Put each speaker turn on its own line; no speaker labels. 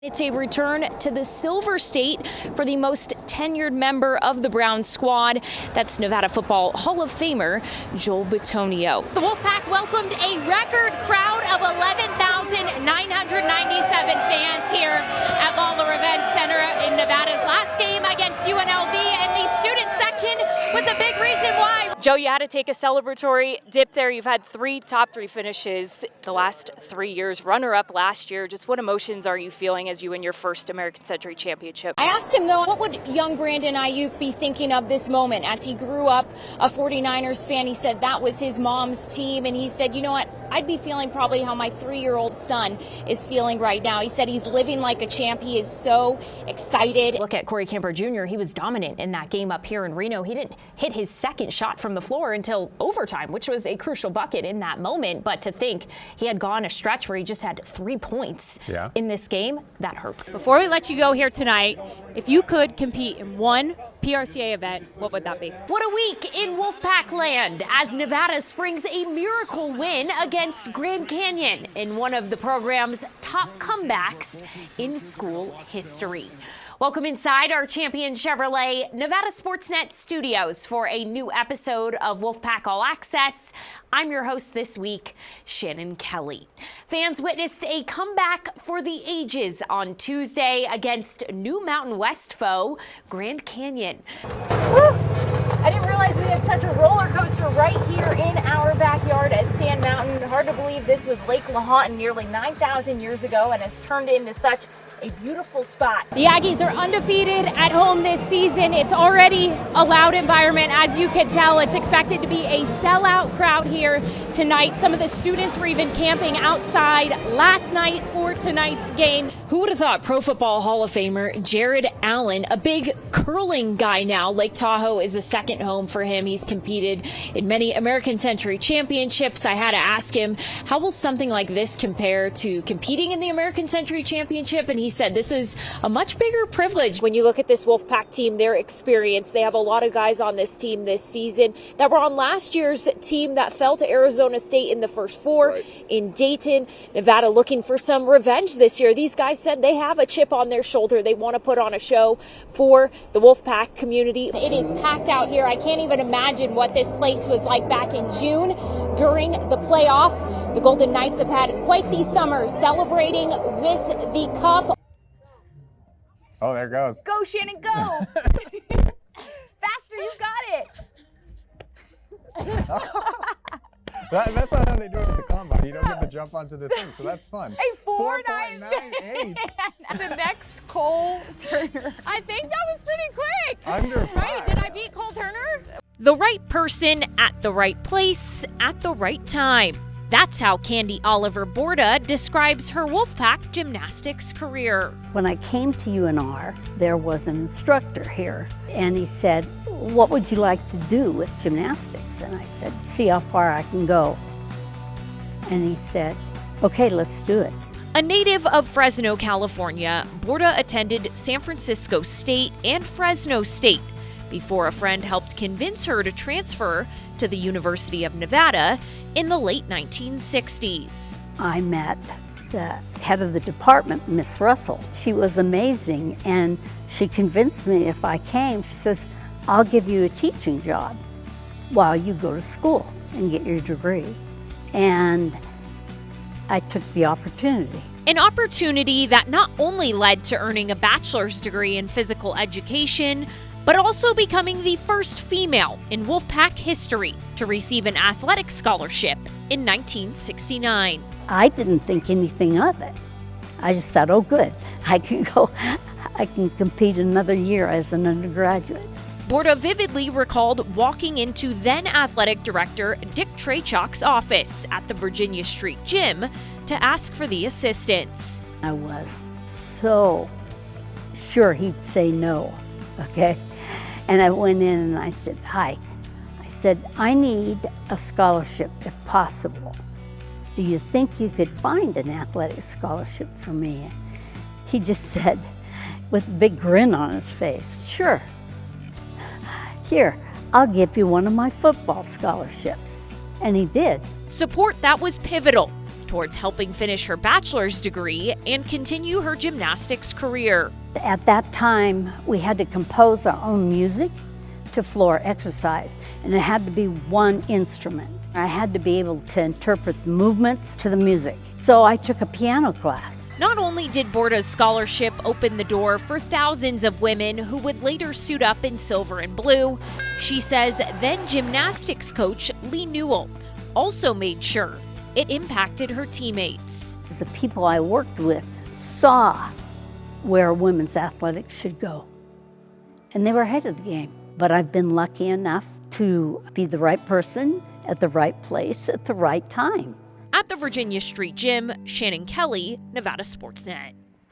It's a return to the Silver State for the most tenured member of the Browns squad. That's Nevada Football Hall of Famer Joel Bitonio. The Wolfpack welcomed a record crowd of 11,997 fans here at Lawler Event Center in Nevada's last game against UNLV, and the student section was a big reason why. Joe, you had to take a celebratory dip there. You've had top three finishes the last 3 years, runner-up last year. Just what emotions are you feeling as you win your first American Century Championship? I asked him, though, what would young Brandon Ayuk be thinking of this moment? As he grew up a 49ers fan, he said that was his mom's team, and he said, you know what, I'd be feeling probably how my 3-year-old son is feeling right now. He said he's living like a champ. He is so excited. Look at Corey Camper Jr. He was dominant in that game up here in Reno. He didn't hit his second shot from the floor until overtime, which was a crucial bucket in that moment. But to think he had gone a stretch where he just had 3 points in this game, that hurts. Before we let you go here tonight, if you could compete in one PRCA event, what would that be? What a week in Wolfpack land as Nevada springs a miracle win against Grand Canyon in one of the program's top comebacks in school history. Welcome inside our Champion Chevrolet Nevada Sportsnet studios for a new episode of Wolfpack All Access. I'm your host this week, Shannon Kelly. Fans witnessed a comeback for the ages on Tuesday against new Mountain West foe, Grand Canyon. Woo! I didn't realize we had such a roller coaster right here in our backyard at Sand Mountain. Hard to believe this was Lake Lahontan nearly 9,000 years ago and has turned into such a beautiful spot. The Aggies are undefeated at home this season. It's already a loud environment, as you can tell. It's expected to be a sellout crowd here tonight. Some of the students were even camping outside last night for tonight's game. Who would have thought Pro Football Hall of Famer Jared Allen, a big curling guy now. Lake Tahoe is a second home for him. He's competed in many American Century Championships. I had to ask him, how will something like this compare to competing in the American Century Championship? And he said this is a much bigger privilege. When you look at this Wolfpack team, their experience, they have a lot of guys on this team this season that were on last year's team that fell to Arizona State in the first four in Dayton. Nevada looking for some revenge this year. These guys said they have a chip on their shoulder. They want to put on a show for the Wolfpack community. It is packed out here. I can't even imagine what this place was like back in June during the playoffs. The Golden Knights have had quite the summer celebrating with the cup.
Oh, there it goes.
Go, Shannon, go. Faster, you got it.
That's not how they do it at the combine. You don't get to jump onto the thing, so that's fun.
Hey,
4.98.
The next Cole Turner. I think that was pretty quick.
Under 5.
Right? Did I beat Cole Turner? The right person at the right place at the right time. That's how Candy Oliver Borda describes her Wolfpack gymnastics career.
When I came to UNR, there was an instructor here, and he said, what would you like to do with gymnastics? And I said, see how far I can go. And he said, okay, let's do it.
A native of Fresno, California, Borda attended San Francisco State and Fresno State before a friend helped convince her to transfer to the University of Nevada in the late 1960s.
I met the head of the department, Miss Russell. She was amazing, and she convinced me if I came, she says, I'll give you a teaching job while you go to school and get your degree. And I took the opportunity.
An opportunity that not only led to earning a bachelor's degree in physical education, but also becoming the first female in Wolfpack history to receive an athletic scholarship in 1969.
I didn't think anything of it. I just thought, oh good, I can compete another year as an undergraduate.
Borda vividly recalled walking into then athletic director Dick Treychok's office at the Virginia Street Gym to ask for the assistance.
I was so sure he'd say no, okay? And I went in and I said, hi. I said, I need a scholarship if possible. Do you think you could find an athletic scholarship for me? He just said, with a big grin on his face, sure. Here, I'll give you one of my football scholarships. And he did.
Support that was pivotal towards helping finish her bachelor's degree and continue her gymnastics career.
At that time, we had to compose our own music to floor exercise, and it had to be one instrument. I had to be able to interpret the movements to the music. So I took a piano class.
Not only did Borda's scholarship open the door for thousands of women who would later suit up in silver and blue, she says then gymnastics coach Lee Newell also made sure it impacted her teammates.
The people I worked with saw where women's athletics should go, and they were ahead of the game. But I've been lucky enough to be the right person at the right place at the right time.
At the Virginia Street Gym, Shannon Kelly, Nevada Sportsnet.